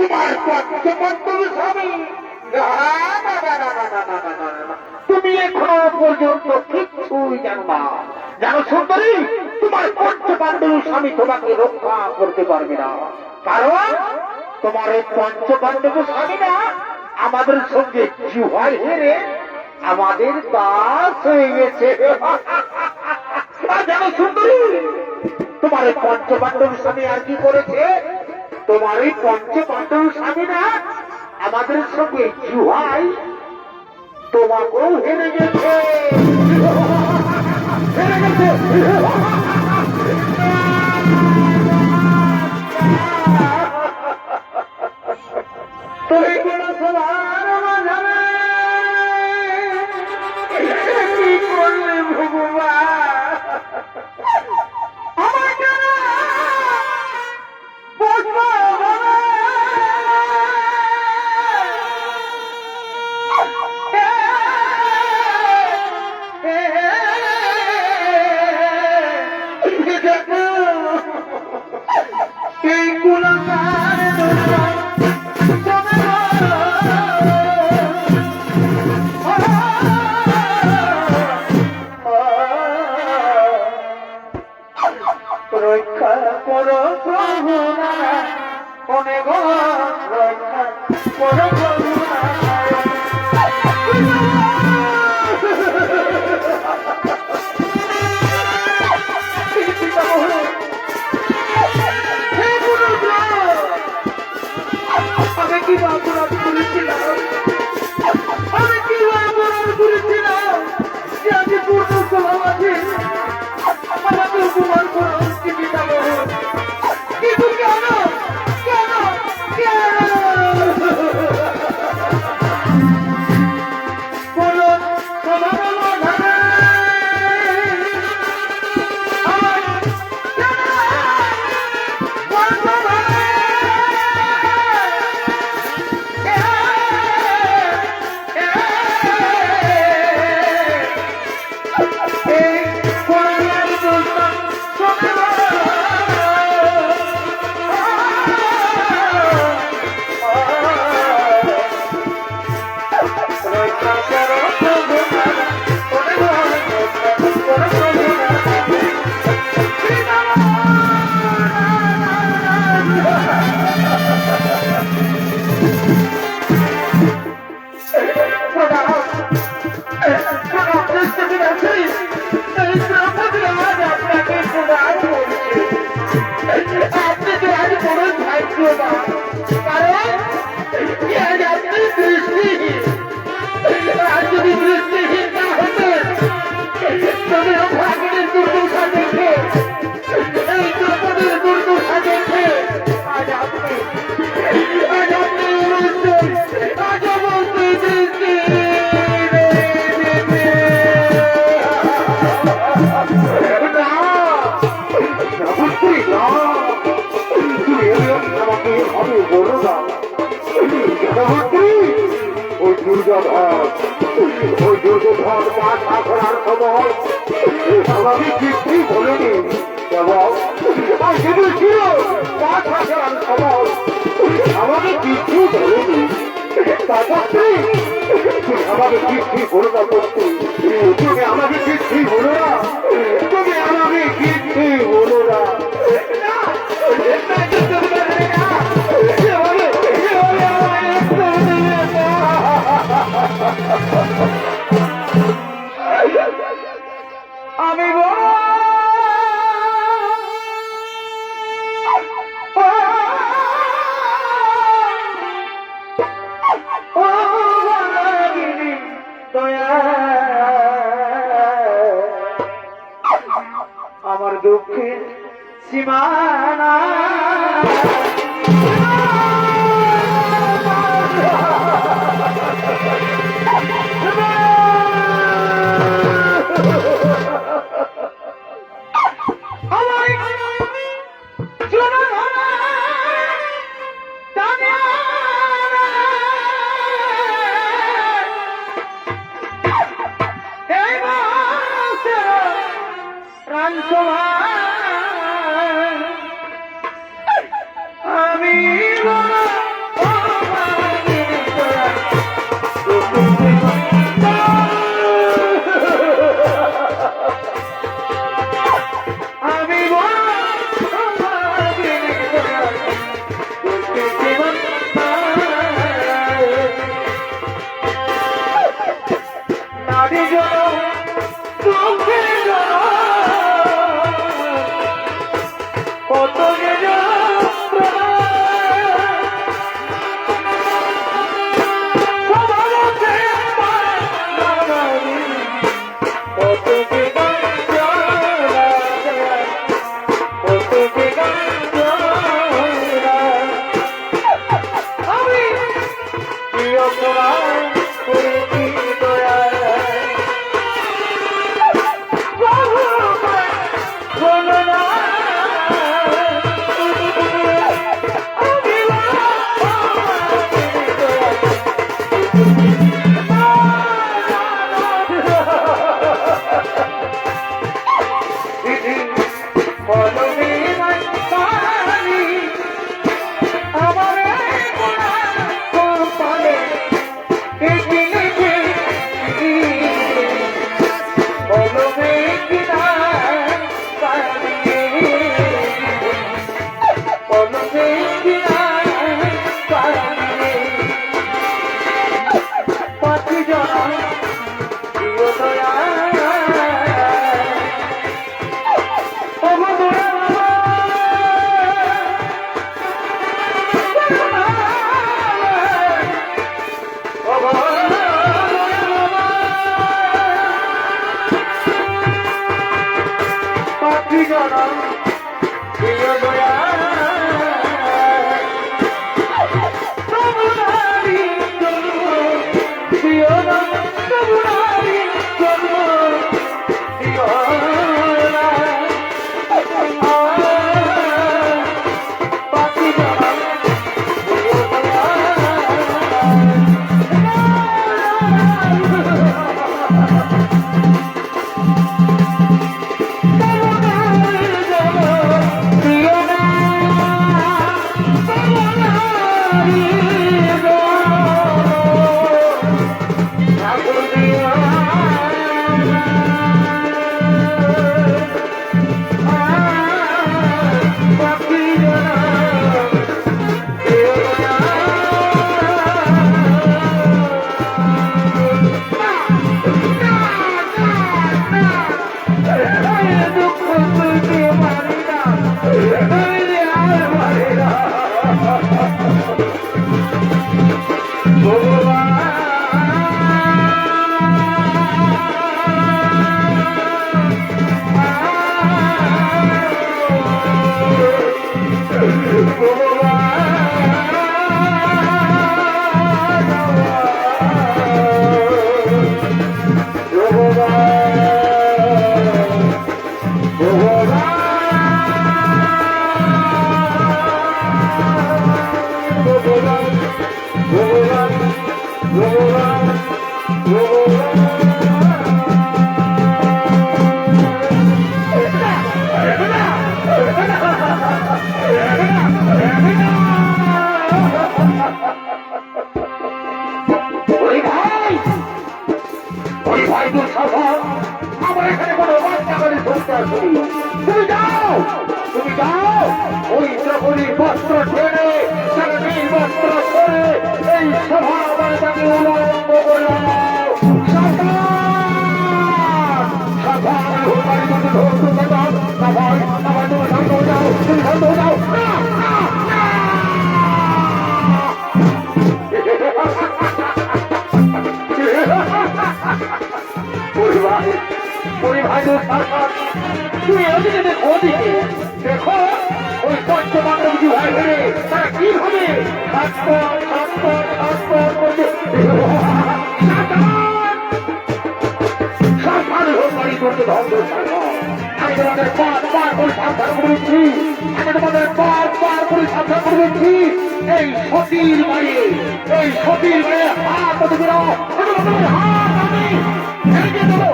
তোমার পঞ্চপাণ্ডব স্বামী। তুমি এখনো পর্যন্ত কিচ্ছুই জানো না। জানো সুন্দরী, তোমার পঞ্চপাণ্ডব স্বামী তোমাকে রক্ষা করতে পারবে না, কারণ তোমার এই পঞ্চপাণ্ডব স্বামীরা আমাদের সঙ্গে জুহার হেরে আমাদের দাস হয়ে গেছে। জানো সুন্দরী, তোমার এই পঞ্চপাণ্ডব স্বামী আর কি করেছে? তোমার এই পঞ্চপাণ্ডব স্বামীরা আমাদের সঙ্গে জুহাই তোমাকেও হেরে গেছে। হেরে গেছে। তুমি কোন সবার মাঝাবে কি করলে ভগবান? আমাকে বসবো এই কুলাঙ্গার রক্ষা করো প্রভু না, অনেক রক্ষা করো প্রভু না। আমি কি অপরাধ করেছিলাম? আমি কি অপরাধ করেছিলাম যে আমি পূর্ণ সভাবাদী আমাকে উপমান করা হচ্ছে? কিন্তু কেন কেন কেন কোন দুর্যোধন পাঠা করার সময় আমাকে কিছুই বলেনি এবং শুধু ছিল পাঠা করার সময় আমাকে কিছু বলেনি। তারপর তুমি আমাকে কিছুই বলো না করতে, তুমি আমাকে কিছুই বলো না, তুমি আমাকে কিছুই বলো না। আমি আমার দুঃখের সীমানা আমি দেখো ওই পঞ্চমান্ডব কি ভাই ধরে তারা কিভাবে করতে ধ্বংস আমি তোমাদের পার করে সাবধান করেছি আমি তোমাদের পার করে সাবধান করেছি এই সতীর বাড়ি হাত আমি ভেঙে দেবো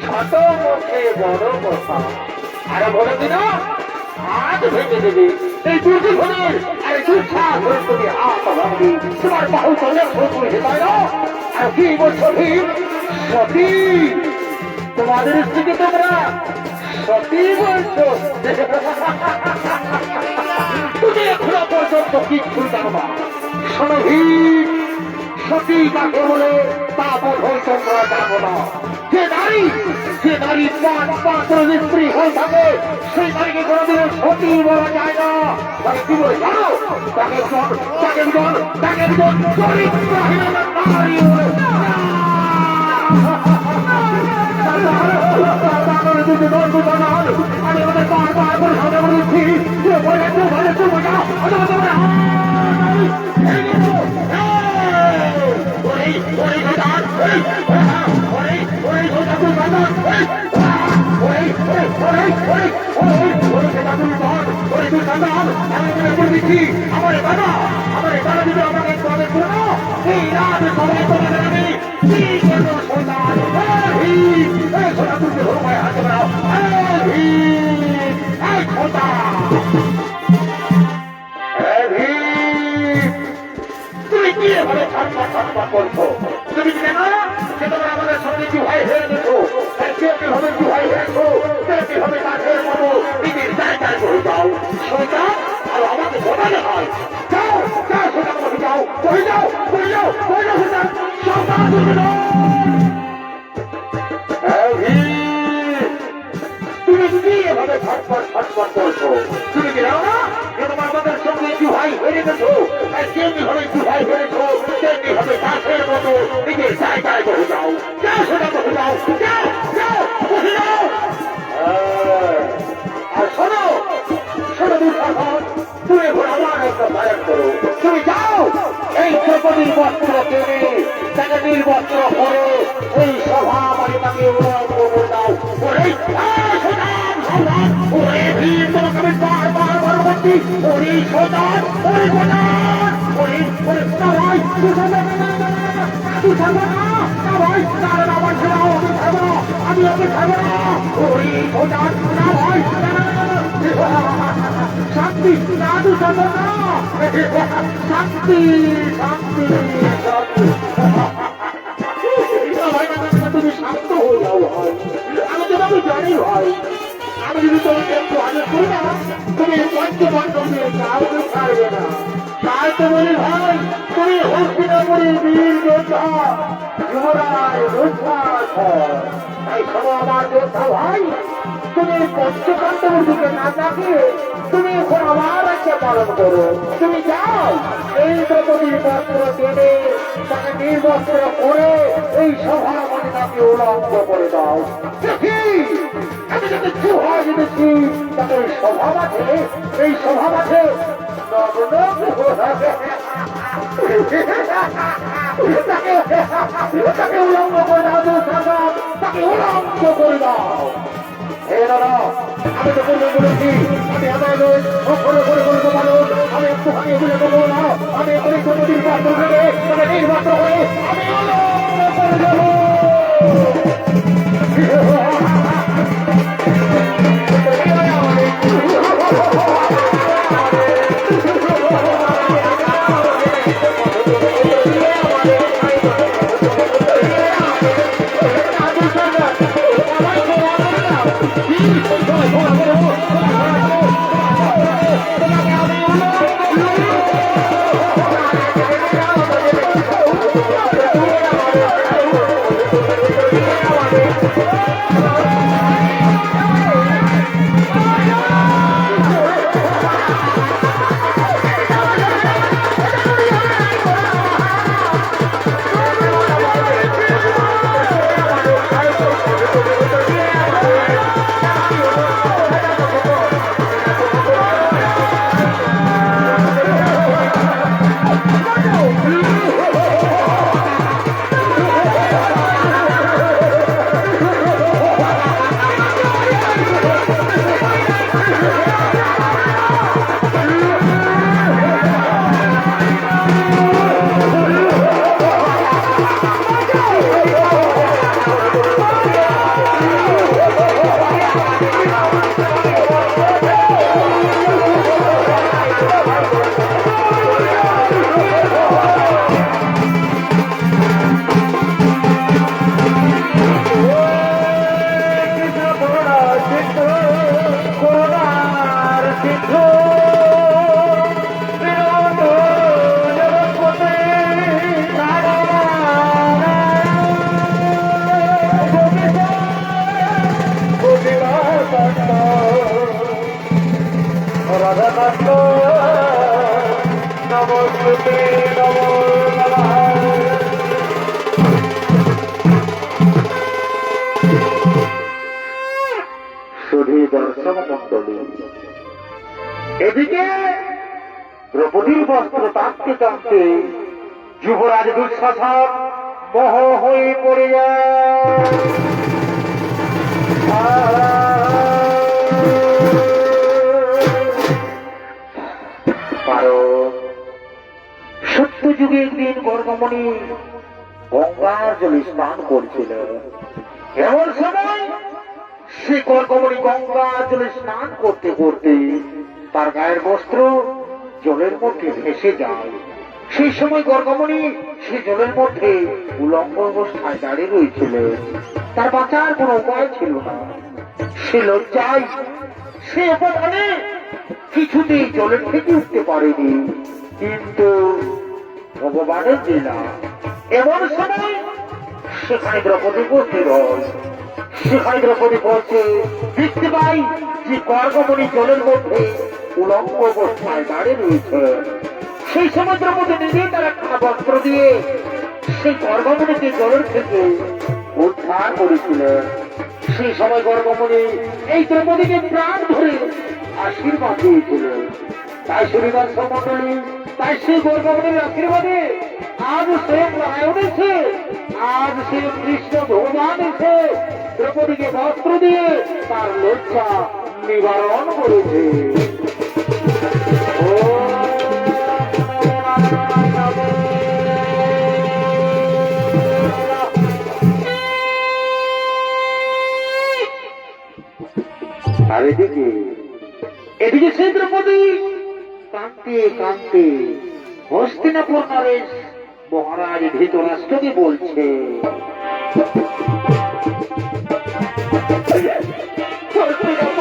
শত মুখে বড় কথা আরো বলে দিন হাত ভেঙে দেবে এই দুর্যোধনের আরে দুঃসাহস করে তুমি হাত ভাঙবি তোমার বাহু চলে করেছে তাই না আর কি বলছো ভীম সতী তোমাদের স্ত্রীকে তোমরা সতী বলছো তুমি এখনো পর্যন্ত কিচ্ছু জানো না শোনো ভীম সতী কাকে বলে তা বোধ হয় তোমরা জানো না যে নারী পাত্র স্ত্রী হয়ে থাকে সেই নারীকে কোনোদিন সতী বলা যায় না তাকে কি বলে জানো তাকে চরিত্রহীন নারী বলে আমি আমাদের বার করে সামনে বলেছি যে বলে আমার দাদা যদি আমাকে প্রবেশ করো এই রাত সবাই করে দেবে হাতে বেড়াও তুমি কি এভাবে ছাড়পা করছো তুমি কেন যে তোমরা আমাদের সঙ্গে জুহাই হয়ে গেছো কিভাবে জুহাই হয়েছো কিভাবে কাঠের মতো নিজের জায়গায় করে যাও সোজা আর আমাকে বোঝানো হয় যাও সোজা তোমাকে যাও করে যাও সোজা তুমি কি এভাবে ছটপট করছো তুমি কি জানো না যে তোমার আমাদের সঙ্গে জুহাই হয়ে গেছো কিভাবে জুহাই হয়েছো কিভাবে কাঠের মতো নিজের জায়গায় করে যাও সোজা দুঃশাসন, তুমি এখন আমার একটা পালন করো। তুমি যাও এই দ্রৌপদীর বস্ত্র কিনে তাকে নির্বস্ত্র করে এই সভা বাড়িটাকে উলঙ্গ করে দাও। ওরে ওরে ভীম, তোমাকে আমি বারবার বলছি, ওরে সোজান, ওরে গোজান, ওরে ওরে না ভাই, আমি ওকে খাবো না, ওরে সোজান না ভাই, শান্তি না দুঃশাসন না, শান্তি শান্তি তুমি শান্ত হয়ে যাও ভাই। আমি তোমাকে জানি ভাই, আমি যদি তোমাকে একটু আগে করি না, তুমি পঞ্চমণ্ডলে কাউকে ছাড়বে না। তাই তো বলি ভাই, তুমি হস্তিনাপুরের বীর যোদ্ধা যুবরাজ দুঃশাসন। তাই শোনো আমার যোদ্ধা ভাই, তুমি পঞ্চপাণ্ডবের দিকে না থাকে, তুমি এখন আমার একটা পালন করো। তুমি যাও এই দ্রৌপদীর বস্ত্র টেনে তাকে নির্বস্ত্র করে এই সভা মহিলাকে উলঙ্গ করে দাও। দেখি আমি যদি হয় যেতেছি তাকে সভা মাঠে, এই সভা মাঠে তাকে উলঙ্গ করে দাও, তাকে উলঙ্গ করে দাও। আমি তো বলতে বলেছি, আমি আমাদের ঘরে ঘরে বলতে পারো, আমি একটুখানি বলে দেবো না, আমি অনেক নির্বাচন করে তবে নির্বাচন হয়ে আমি করে দেবো। এদিকে দ্রৌপদীর বস্ত্র টানতে টানতে যুবরাজ দুঃশাসন মোহ হয়ে পড়ে যায়। সত্য যুগে একদিন গর্গমণি গঙ্গার জলে স্নান করছিল। এমন সময় সে গর্গমণি গঙ্গার জলে স্নান করতে করতে তার গায়ের বস্ত্র জলের মধ্যে ভেসে যায়। সেই সময় গর্গমণি সে জলের মধ্যে উলঙ্গ অবস্থায় দাঁড়িয়ে রয়েছিল। তার বাঁচার কোন উপায় ছিল না। সে লজ্জায় সে অপমানে কিছুতেই জলের থেকে উঠতে পারেনি। কিন্তু ভগবানের লীলা, এমন সময় সেখানে দ্রৌপদী উপস্থিত হয়। সেখানে দ্রৌপদী বলছে, দেখতে পাই যে গর্গমণি জলের মধ্যে উলঙ্গ অবস্থায় দাঁড়িয়ে রয়েছে। সেই সময় দ্রৌপদী নিজে তার একটা বস্ত্র দিয়ে সেই গর্গমণিকে জলের থেকে উদ্ধার করেছিলেন। সেই সময় গর্গমণি এই দ্রৌপদীকে প্রাণ ধরে আশীর্বাদ দিয়েছিলেন। তাই শনিবার সমন্ডলী, তাই সেই গর্ভবতীর আশীর্বাদে আজ স্বয়ং নারায়ণ এসে, আজ সেই কৃষ্ণ ভগবান এসে দ্রৌপদীকে বস্ত্র দিয়ে তার লজ্জা নিবারণ করেছে। আর এদিকে সেই দ্রৌপদী কাঁদতে কাঁদতে হস্তিনাপুর নরেশ মহারাজ ধৃতরাষ্ট্রকে বলছে, হস্তিনাপুর